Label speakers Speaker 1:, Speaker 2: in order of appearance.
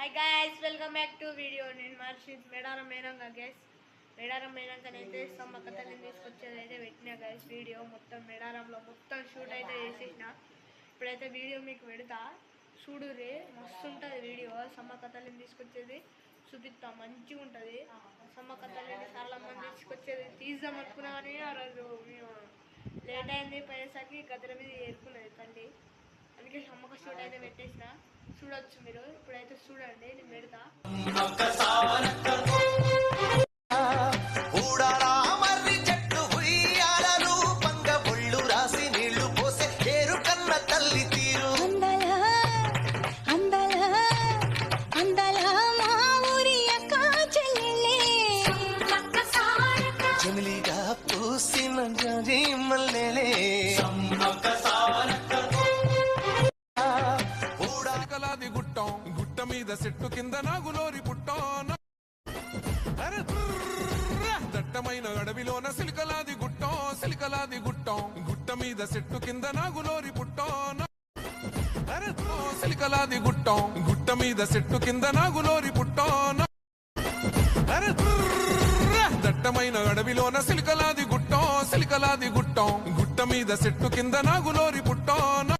Speaker 1: Hi guys, welcome back to video. నేను Murshid Medaram మేనంగా guys. Medaram మేనంగానైతే Sammakka తల్లిని తీసుకొచ్చేది అయితే పెట్టినా గైస్. వీడియో మొత్తం మేడారంలో మొత్తం షూట్ అయితే చేసేసిన. ఇప్పుడైతే వీడియో మీకు పెడతా చూడుర్రి, మస్తు ఉంటుంది వీడియో. సమ్మక్క తల్లిని తీసుకొచ్చేది చూపిస్తా, మంచిగా ఉంటుంది. సమ్మక్క తల్లిని చాలా మంది తీసుకొచ్చేది తీద్దాం అనుకున్నా కానీ ఆ రోజు మేము లేట్ అయింది, పోయేసరికి గద్దెల మీద ఏరుకున్నది తల్లి. అందుకే సమ్మక్క షూట్ అయితే పెట్టేసిన. చూడొచ్చు మీరు, ఇప్పుడైతే చూడండి, నేను పెడతా.
Speaker 2: గుట్ట మీద చెట్టు కింద నాగులోరి పుట్టం, దట్టమైన అడవిలోన సిలికలాది గుట్టం, సిలికలాది గుట్టం. గుట్ట మీద చెట్టు కింద నాగులోరి పుట్టం, సిలికలాది గుట్టం. గుట్ట మీద చెట్టు కింద నాగులోరి పుట్టం, దట్టమైన అడవిలోన సిలికలాది గుట్టం, సిలికలాది గుట్టం. గుట్ట మీద చెట్టు కింద నాగులోరి పుట్టం.